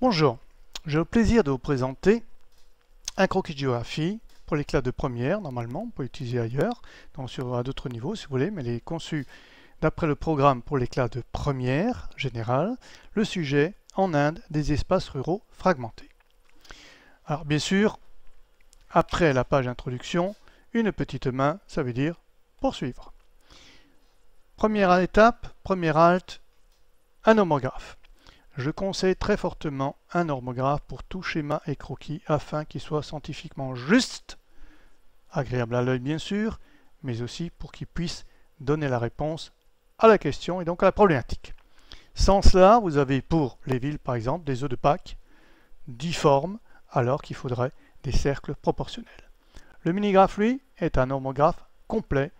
Bonjour, j'ai le plaisir de vous présenter un croquis de géographie pour les classes de première, normalement, on peut l'utiliser ailleurs, donc à d'autres niveaux si vous voulez, mais il est conçu d'après le programme pour les classes de première générale, le sujet en Inde des espaces ruraux fragmentés. Alors bien sûr, après la page introduction, une petite main, ça veut dire poursuivre. Première étape, première halte, un normographe. Je conseille très fortement un normographe pour tout schéma et croquis afin qu'il soit scientifiquement juste, agréable à l'œil bien sûr, mais aussi pour qu'il puisse donner la réponse à la question et donc à la problématique. Sans cela, vous avez pour les villes par exemple des œufs de Pâques difformes alors qu'il faudrait des cercles proportionnels. Le minigraphe lui est un normographe complet,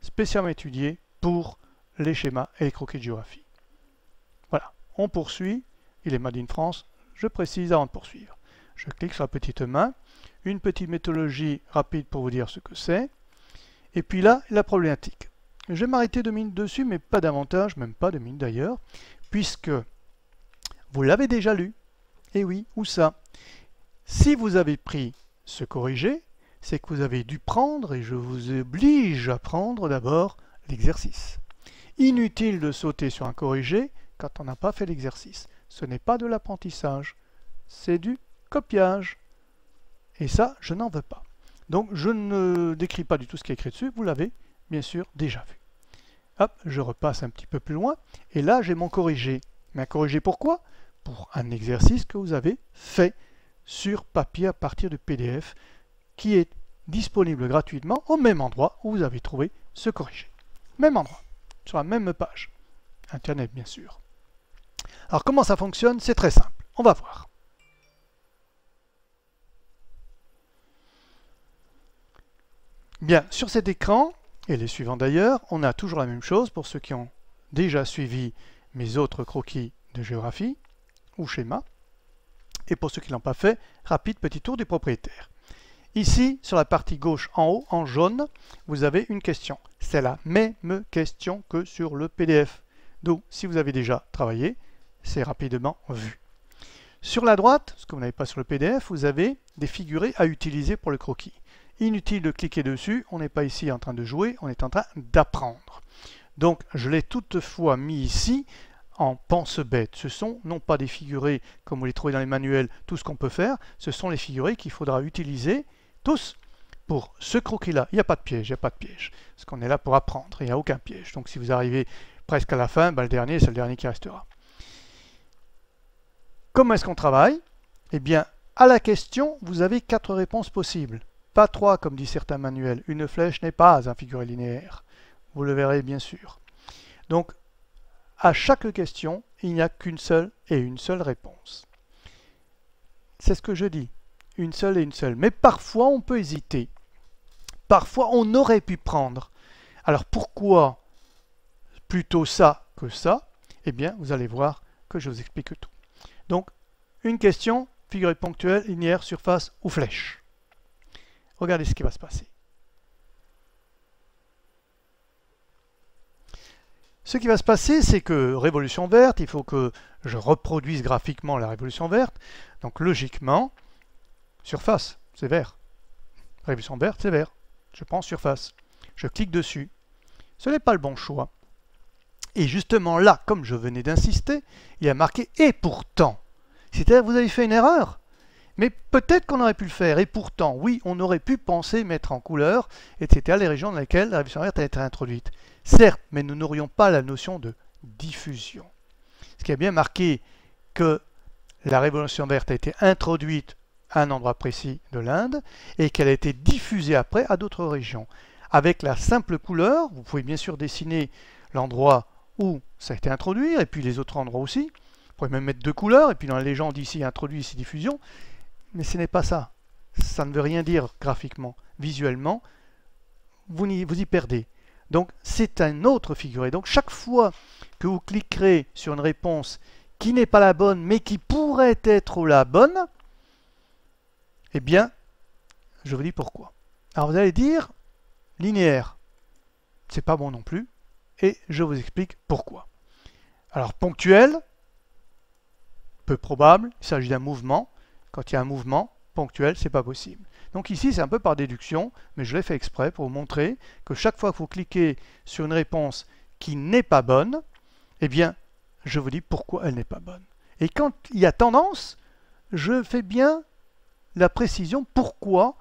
spécialement étudié pour les schémas et les croquis de géographie. Voilà, on poursuit, il est Made in France, je précise avant de poursuivre. Je clique sur la petite main, une petite méthodologie rapide pour vous dire ce que c'est, et puis là, la problématique. Je vais m'arrêter 2 minutes dessus, mais pas davantage, même pas 2 minutes d'ailleurs, puisque vous l'avez déjà lu. Et oui, où ça? Si vous avez pris ce corrigé, c'est que vous avez dû prendre, et je vous oblige à prendre d'abord l'exercice. Inutile de sauter sur un corrigé quand on n'a pas fait l'exercice. Ce n'est pas de l'apprentissage, c'est du copiage. Et ça, je n'en veux pas. Donc, je ne décris pas du tout ce qui est écrit dessus, vous l'avez bien sûr déjà vu. Hop, je repasse un petit peu plus loin, et là, j'ai mon corrigé. Mais un corrigé pourquoi? Pour un exercice que vous avez fait sur papier à partir du PDF, qui est disponible gratuitement au même endroit où vous avez trouvé ce corrigé. Même endroit, sur la même page. Internet, bien sûr. Alors comment ça fonctionne? C'est très simple. On va voir. Bien, sur cet écran, et les suivants d'ailleurs, on a toujours la même chose pour ceux qui ont déjà suivi mes autres croquis de géographie ou schéma. Et pour ceux qui ne l'ont pas fait, rapide petit tour du propriétaire. Ici, sur la partie gauche en haut, en jaune, vous avez une question. C'est la même question que sur le PDF. Donc, si vous avez déjà travaillé, c'est rapidement vu. Sur la droite, ce que vous n'avez pas sur le PDF, vous avez des figurés à utiliser pour le croquis. Inutile de cliquer dessus, on n'est pas ici en train de jouer, on est en train d'apprendre. Donc, je l'ai toutefois mis ici en pense-bête. Ce sont non pas des figurés comme vous les trouvez dans les manuels, tout ce qu'on peut faire, ce sont les figurés qu'il faudra utiliser tous pour ce croquis-là. Il n'y a pas de piège, il n'y a pas de piège. Parce qu'on est là pour apprendre, il n'y a aucun piège. Donc, si vous arrivez presque à la fin, le dernier, c'est le dernier qui restera. Comment est-ce qu'on travaille? Eh bien, à la question, vous avez 4 réponses possibles. Pas 3, comme dit certains manuels. Une flèche n'est pas un figuré linéaire. Vous le verrez bien sûr. Donc, à chaque question, il n'y a qu'une seule et une seule réponse. C'est ce que je dis. Une seule et une seule. Mais parfois, on peut hésiter. Parfois, on aurait pu prendre. Alors, pourquoi plutôt ça que ça? Eh bien, vous allez voir que je vous explique tout. Donc, une question, figuré ponctuel, linéaire, surface ou flèche. Regardez ce qui va se passer. Ce qui va se passer, c'est que révolution verte, il faut que je reproduise graphiquement la révolution verte. Donc, logiquement, surface, c'est vert. Révolution verte, c'est vert. Je prends surface. Je clique dessus. Ce n'est pas le bon choix. Et justement là, comme je venais d'insister, il y a marqué « et pourtant ». C'est-à-dire que vous avez fait une erreur. Mais peut-être qu'on aurait pu le faire. Et pourtant, oui, on aurait pu penser mettre en couleur, etc., les régions dans lesquelles la révolution verte a été introduite. Certes, mais nous n'aurions pas la notion de diffusion. Ce qui a bien marqué que la révolution verte a été introduite à un endroit précis de l'Inde et qu'elle a été diffusée après à d'autres régions. Avec la simple couleur, vous pouvez bien sûr dessiner l'endroit où ça a été introduit, et puis les autres endroits aussi. Vous pouvez même mettre 2 couleurs, et puis dans la légende ici, introduit, ici, diffusion. Mais ce n'est pas ça. Ça ne veut rien dire graphiquement. Visuellement, vous y perdez. Donc, c'est un autre figuré. Donc, chaque fois que vous cliquerez sur une réponse qui n'est pas la bonne, mais qui pourrait être la bonne, eh bien, je vous dis pourquoi. Alors, vous allez dire, linéaire, c'est pas bon non plus. Et je vous explique pourquoi. Alors, ponctuel, peu probable, il s'agit d'un mouvement. Quand il y a un mouvement ponctuel, c'est pas possible. Donc ici, c'est un peu par déduction, mais je l'ai fait exprès pour vous montrer que chaque fois que vous cliquez sur une réponse qui n'est pas bonne, eh bien, je vous dis pourquoi elle n'est pas bonne. Et quand il y a tendance, je fais bien la précision pourquoi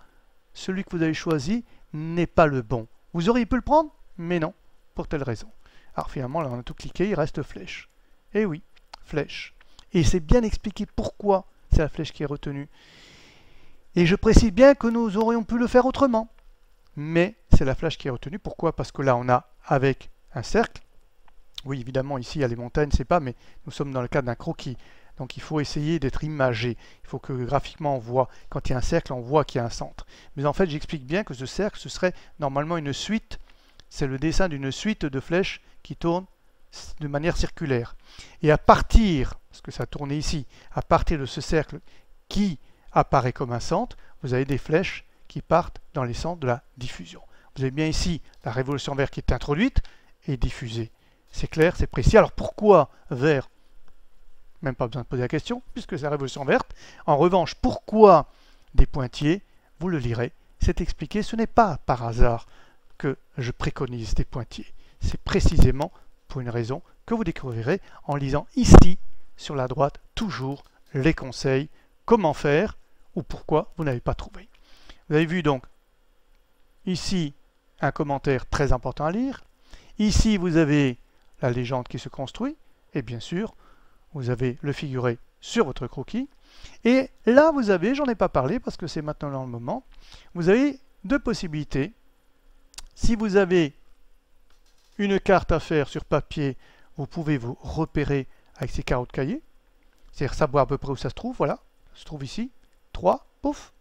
celui que vous avez choisi n'est pas le bon. Vous auriez pu le prendre, mais non, pour telle raison. Alors finalement, là, on a tout cliqué, il reste flèche. Et oui, flèche. Et c'est bien expliqué pourquoi c'est la flèche qui est retenue. Et je précise bien que nous aurions pu le faire autrement. Mais c'est la flèche qui est retenue. Pourquoi? Parce que là, on a avec un cercle. Oui, évidemment, ici, il y a les montagnes, c'est pas, mais nous sommes dans le cadre d'un croquis. Donc il faut essayer d'être imagé. Il faut que graphiquement, on voit, quand il y a un cercle, on voit qu'il y a un centre. Mais en fait, j'explique bien que ce cercle, ce serait normalement une suite. C'est le dessin d'une suite de flèches qui tournent de manière circulaire. Et à partir, parce que ça tournait ici, à partir de ce cercle qui apparaît comme un centre, vous avez des flèches qui partent dans les centres de la diffusion. Vous avez bien ici la révolution verte qui est introduite et diffusée. C'est clair, c'est précis. Alors pourquoi vert? Même pas besoin de poser la question, puisque c'est la révolution verte. En revanche, pourquoi des pointillés? Vous le lirez, c'est expliqué. Ce n'est pas par hasard que je préconise des pointillés. C'est précisément pour une raison que vous découvrirez en lisant ici, sur la droite, toujours les conseils, comment faire ou pourquoi vous n'avez pas trouvé. Vous avez vu donc ici un commentaire très important à lire. Ici, vous avez la légende qui se construit. Et bien sûr, vous avez le figuré sur votre croquis. Et là, vous avez, j'en ai pas parlé parce que c'est maintenant dans le moment, vous avez deux possibilités. Si vous avez une carte à faire sur papier, vous pouvez vous repérer avec ces carreaux de cahier. C'est-à-dire savoir à peu près où ça se trouve. Voilà, ça se trouve ici. 3, pouf.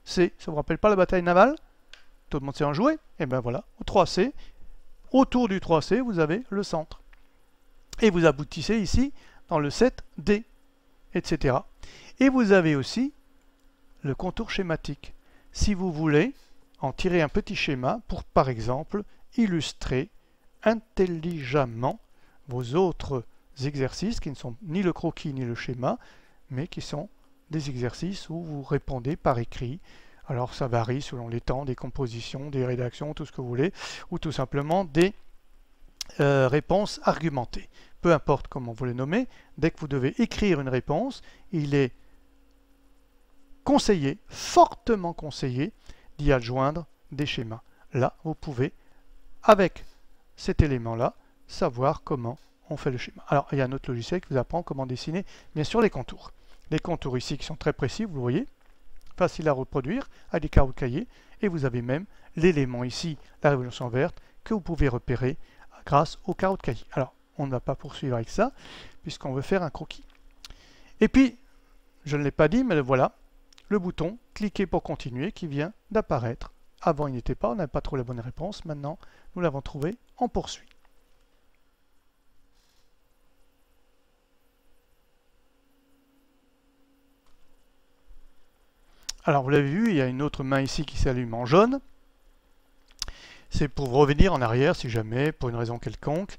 C, ça vous rappelle pas la bataille navale? Tout le monde sait en jouer? Et bien voilà, au 3C. Autour du 3C, vous avez le centre. Et vous aboutissez ici dans le 7D, etc. Et vous avez aussi le contour schématique. Si vous voulez en tirer un petit schéma pour, par exemple, illustrer intelligemment vos autres exercices qui ne sont ni le croquis ni le schéma, mais qui sont des exercices où vous répondez par écrit. Alors ça varie selon les temps, des compositions, des rédactions, tout ce que vous voulez, ou tout simplement des réponses argumentées. Peu importe comment vous les nommez, dès que vous devez écrire une réponse, il est conseillé, fortement conseillé, d'y adjoindre des schémas. Là, vous pouvez, avec cet élément-là, savoir comment on fait le schéma. Alors, il y a un autre logiciel qui vous apprend comment dessiner, bien sûr, les contours. Les contours ici qui sont très précis, vous le voyez, facile à reproduire, avec des carreaux de cahier, et vous avez même l'élément ici, la révolution verte, que vous pouvez repérer grâce aux carreaux de cahier. Alors, on ne va pas poursuivre avec ça, puisqu'on veut faire un croquis. Et puis, je ne l'ai pas dit, mais le voilà, le bouton « Cliquer pour continuer » qui vient d'apparaître. Avant, il n'était pas, on n'avait pas trouvé la bonne réponse. Maintenant, nous l'avons trouvé, on poursuit. Alors, vous l'avez vu, il y a une autre main ici qui s'allume en jaune. C'est pour revenir en arrière, si jamais, pour une raison quelconque.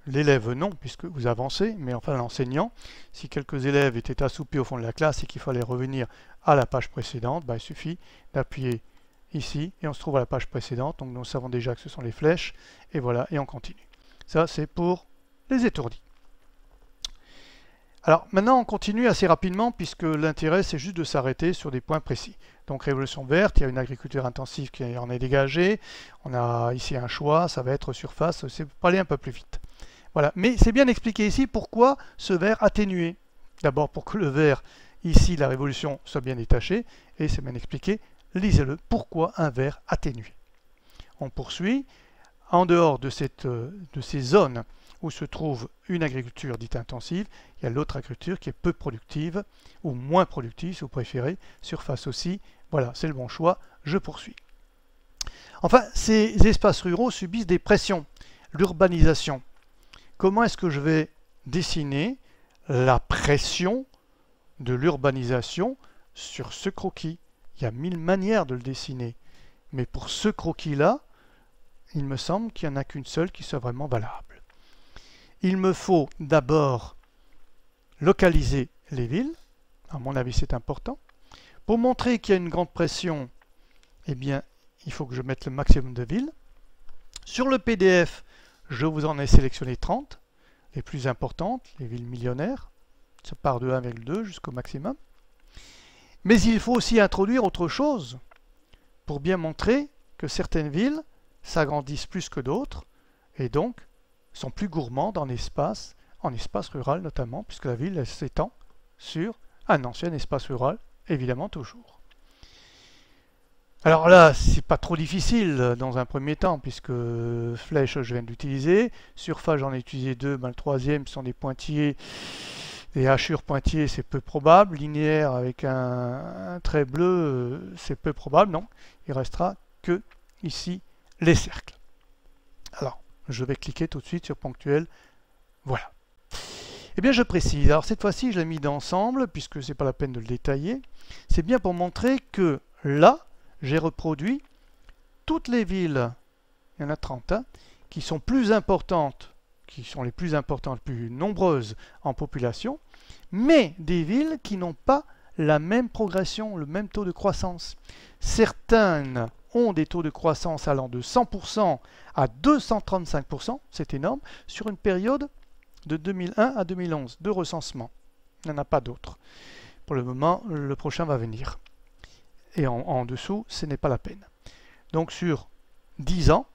L'élève, non, puisque vous avancez, mais enfin l'enseignant, si quelques élèves étaient assoupis au fond de la classe et qu'il fallait revenir à la page précédente, il suffit d'appuyer ici et on se trouve à la page précédente. Donc nous savons déjà que ce sont les flèches, et voilà, et on continue. Ça, c'est pour les étourdis. Alors maintenant, on continue assez rapidement, puisque l'intérêt, c'est juste de s'arrêter sur des points précis. Donc révolution verte, il y a une agriculture intensive qui en est dégagée. On a ici un choix, ça va être surface, c'est pour aller un peu plus vite. Voilà, mais c'est bien expliqué ici pourquoi ce vert atténué. D'abord pour que le vert, ici, la révolution, soit bien détaché, et c'est bien expliqué, lisez-le, pourquoi un vert atténué. On poursuit, en dehors de ces zones où se trouve une agriculture dite intensive, il y a l'autre agriculture qui est peu productive, ou moins productive si vous préférez, surface aussi, voilà, c'est le bon choix, je poursuis. Enfin, ces espaces ruraux subissent des pressions, l'urbanisation. Comment est-ce que je vais dessiner la pression de l'urbanisation sur ce croquis? Il y a 1000 manières de le dessiner. Mais pour ce croquis-là, il me semble qu'il n'y en a qu'une seule qui soit vraiment valable. Il me faut d'abord localiser les villes. À mon avis, c'est important. Pour montrer qu'il y a une grande pression, eh bien, il faut que je mette le maximum de villes. Sur le PDF, je vous en ai sélectionné 30, les plus importantes, les villes millionnaires. Ça part de 1,2 jusqu'au maximum. Mais il faut aussi introduire autre chose pour bien montrer que certaines villes s'agrandissent plus que d'autres et donc sont plus gourmandes en espace rural notamment, puisque la ville s'étend sur un ancien espace rural, évidemment toujours. Alors là, c'est pas trop difficile dans un premier temps, puisque flèche, je viens d'utiliser. Surface, j'en ai utilisé 2. Le troisième, ce sont des pointillés. Des hachures pointillés, c'est peu probable. Linéaire avec un trait bleu, c'est peu probable. Non, il restera que ici les cercles. Alors, je vais cliquer tout de suite sur ponctuel. Voilà. Eh bien, je précise. Alors, cette fois-ci, je l'ai mis d'ensemble, puisque c'est pas la peine de le détailler. C'est bien pour montrer que là, j'ai reproduit toutes les villes, il y en a 30, hein, qui sont plus importantes, qui sont les plus importantes, les plus nombreuses en population, mais des villes qui n'ont pas la même progression, le même taux de croissance. Certaines ont des taux de croissance allant de 100% à 235%, c'est énorme, sur une période de 2001 à 2011 de recensement. Il n'y en a pas d'autres. Pour le moment, le prochain va venir. Et en dessous, ce n'est pas la peine. Donc sur 10 ans,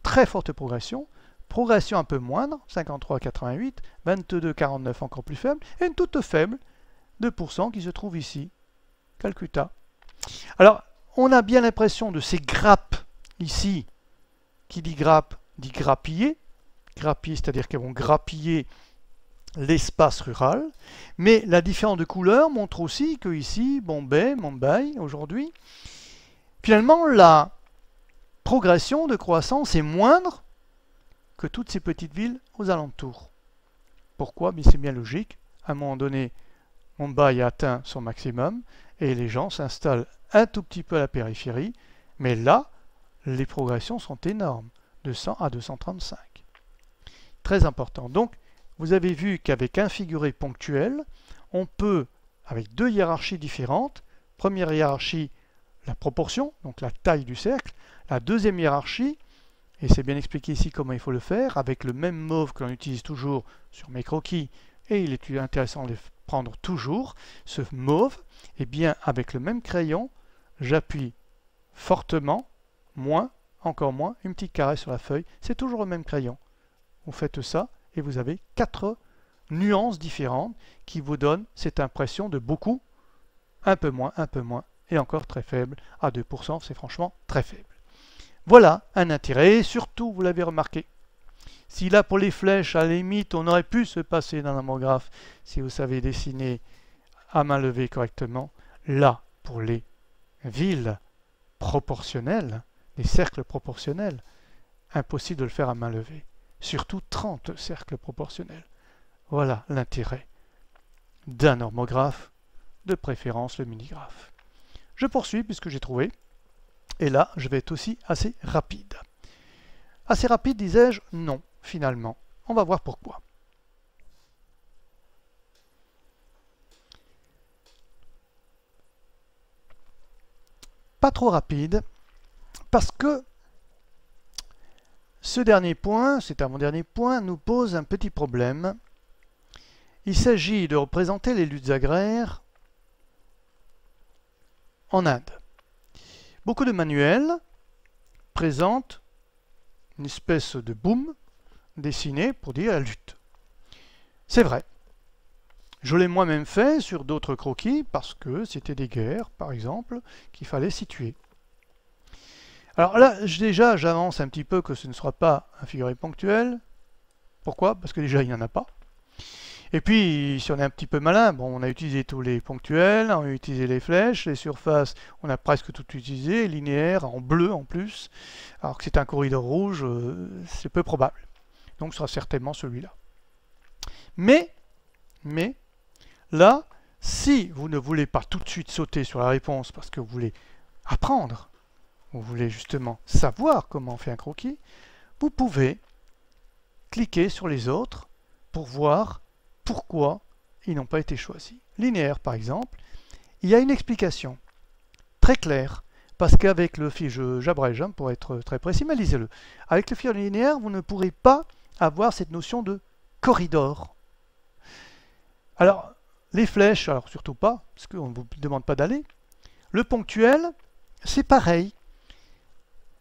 très forte progression, progression un peu moindre, 53,88, 22,49 encore plus faible, et une toute faible, 2% qui se trouve ici, Calcutta. Alors, on a bien l'impression de ces grappes ici, qui dit grappe, dit grappiller, grappiller, c'est-à-dire qu'elles vont grappiller l'espace rural, mais la différence de couleur montre aussi que ici, Bombay, Mumbai, aujourd'hui, finalement la progression de croissance est moindre que toutes ces petites villes aux alentours. Pourquoi? C'est bien logique. À un moment donné, Mumbai a atteint son maximum et les gens s'installent un tout petit peu à la périphérie, mais là, les progressions sont énormes, de 100 à 235. Très important. Donc, vous avez vu qu'avec un figuré ponctuel, on peut, avec deux hiérarchies différentes, première hiérarchie, la proportion, donc la taille du cercle, la deuxième hiérarchie, et c'est bien expliqué ici comment il faut le faire, avec le même mauve que l'on utilise toujours sur mes croquis, et il est intéressant de le prendre toujours, ce mauve, et bien avec le même crayon, j'appuie fortement, moins, encore moins, une petite caresse sur la feuille, c'est toujours le même crayon. Vous faites ça, et vous avez 4 nuances différentes qui vous donnent cette impression de beaucoup, un peu moins, et encore très faible, à 2%, c'est franchement très faible. Voilà un intérêt, et surtout, vous l'avez remarqué, si là pour les flèches, à la limite, on aurait pu se passer d'un ammographe, si vous savez dessiner à main levée correctement, là, pour les villes proportionnelles, les cercles proportionnels, impossible de le faire à main levée. Surtout 30 cercles proportionnels. Voilà l'intérêt d'un normographe, de préférence le minigraphe. Je poursuis puisque j'ai trouvé, et là je vais être aussi assez rapide. Assez rapide, disais-je? Non, finalement. On va voir pourquoi. Pas trop rapide, parce que ce dernier point, c'est à mon dernier point, nous pose un petit problème. Il s'agit de représenter les luttes agraires en Inde. Beaucoup de manuels présentent une espèce de boom dessiné pour dire la lutte. C'est vrai. Je l'ai moi-même fait sur d'autres croquis parce que c'était des guerres, par exemple, qu'il fallait situer. Alors là, déjà, j'avance un petit peu que ce ne sera pas un figuré ponctuel. Pourquoi? Parce que déjà, il n'y en a pas. Et puis, si on est un petit peu malin, bon, on a utilisé tous les ponctuels, on a utilisé les flèches, les surfaces, on a presque tout utilisé, linéaire, en bleu en plus. Alors que c'est un corridor rouge, c'est peu probable. Donc, ce sera certainement celui-là. Mais, là, si vous ne voulez pas tout de suite sauter sur la réponse parce que vous voulez apprendre, vous voulez justement savoir comment on fait un croquis, vous pouvez cliquer sur les autres pour voir pourquoi ils n'ont pas été choisis. Linéaire, par exemple, il y a une explication très claire, parce qu'avec le fichier, j'abrège pour être très précis, mais lisez-le. Avec le fichier linéaire, vous ne pourrez pas avoir cette notion de corridor. Alors, les flèches, alors surtout pas, parce qu'on ne vous demande pas d'aller. Le ponctuel, c'est pareil.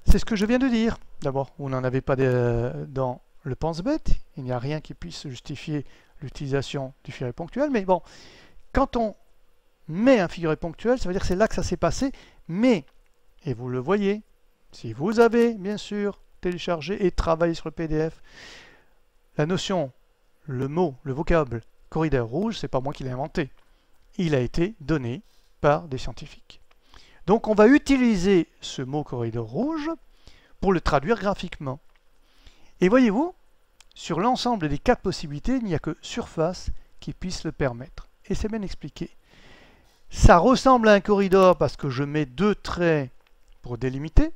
C'est ce que je viens de dire. D'abord, vous n'en avez pas dans le pense-bête. Il n'y a rien qui puisse justifier l'utilisation du figuré ponctuel. Mais bon, quand on met un figuré ponctuel, ça veut dire que c'est là que ça s'est passé. Mais, et vous le voyez, si vous avez, bien sûr, téléchargé et travaillé sur le PDF, la notion, le mot, le vocable corridor rouge, c'est pas moi qui l'ai inventé. Il a été donné par des scientifiques. Donc on va utiliser ce mot corridor rouge pour le traduire graphiquement. Et voyez-vous, sur l'ensemble des 4 possibilités, il n'y a que surface qui puisse le permettre. Et c'est bien expliqué. Ça ressemble à un corridor parce que je mets 2 traits pour délimiter,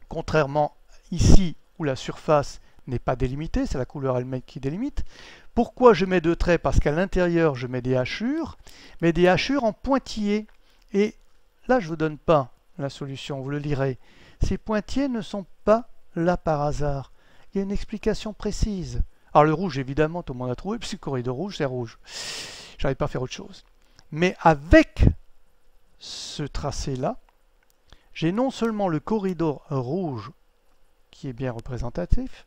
contrairement ici où la surface n'est pas délimitée, c'est la couleur elle-même qui délimite. Pourquoi je mets 2 traits? Parce qu'à l'intérieur, je mets des hachures, mais des hachures en pointillés. Et là, je ne vous donne pas la solution, vous le lirez. Ces pointillés ne sont pas là par hasard. Il y a une explication précise. Alors le rouge, évidemment, tout le monde a trouvé, puisque le corridor rouge, c'est rouge. Je n'arrive pas à faire autre chose. Mais avec ce tracé-là, j'ai non seulement le corridor rouge qui est bien représentatif,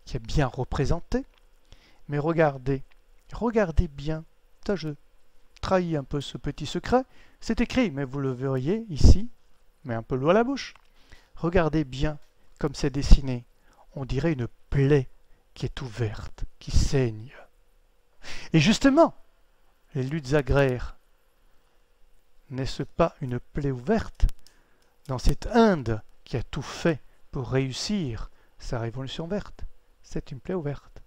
qui est bien représenté, mais regardez bien, ça je trahis un peu ce petit secret, c'est écrit, mais vous le verriez ici, mais un peu l'eau à la bouche. Regardez bien comme c'est dessiné, on dirait une plaie qui est ouverte, qui saigne. Et justement, les luttes agraires, n'est-ce pas une plaie ouverte dans cette Inde qui a tout fait pour réussir sa révolution verte? C'est une plaie ouverte.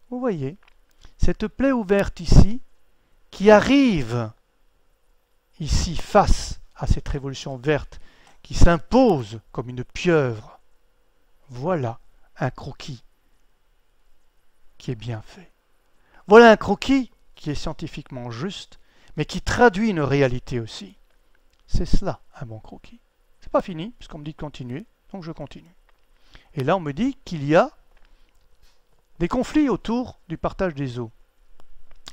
Vous voyez, cette plaie ouverte ici, qui arrive ici face à cette révolution verte, qui s'impose comme une pieuvre, voilà un croquis qui est bien fait. Voilà un croquis qui est scientifiquement juste, mais qui traduit une réalité aussi. C'est cela, un bon croquis. C'est pas fini, puisqu'on me dit de continuer, donc je continue. Et là, on me dit qu'il y a des conflits autour du partage des eaux.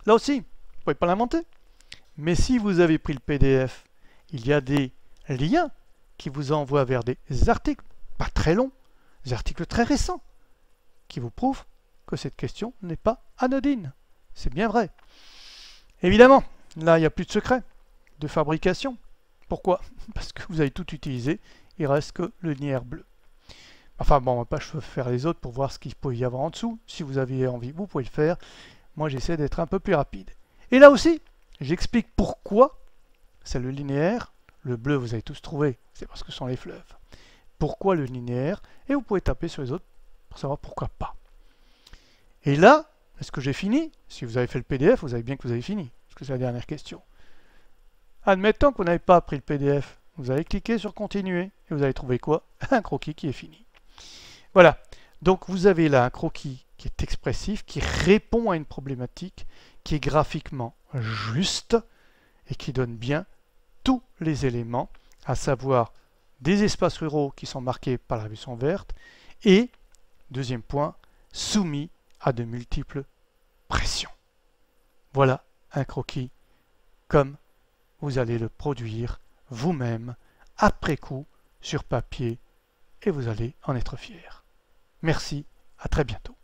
Là aussi, vous ne pouvez pas l'inventer. Mais si vous avez pris le PDF, il y a des liens qui vous envoient vers des articles, pas très longs, des articles très récents, qui vous prouvent que cette question n'est pas anodine. C'est bien vrai. Évidemment, là, il n'y a plus de secret de fabrication. Pourquoi? Parce que vous avez tout utilisé, il ne reste que le linéaire bleu. Enfin bon, on ne va pas faire les autres pour voir ce qu'il peut y avoir en dessous. Si vous avez envie, vous pouvez le faire. Moi, j'essaie d'être un peu plus rapide. Et là aussi, j'explique pourquoi c'est le linéaire. Le bleu, vous avez tous trouvé, c'est parce que ce sont les fleuves. Pourquoi le linéaire? Et vous pouvez taper sur les autres pour savoir pourquoi pas. Et là, est-ce que j'ai fini? Si vous avez fait le PDF, vous savez bien que vous avez fini. Parce que c'est la dernière question. Admettons que vous n'avez pas pris le PDF. Vous allez cliquer sur continuer et vous allez trouver quoi? Un croquis qui est fini. Voilà. Donc vous avez là un croquis qui est expressif, qui répond à une problématique, qui est graphiquement juste et qui donne bien tous les éléments, à savoir des espaces ruraux qui sont marqués par la révolution verte et, deuxième point, soumis à de multiples pressions. Voilà un croquis comme vous allez le produire vous-même après coup sur papier et vous allez en être fier. Merci, à très bientôt.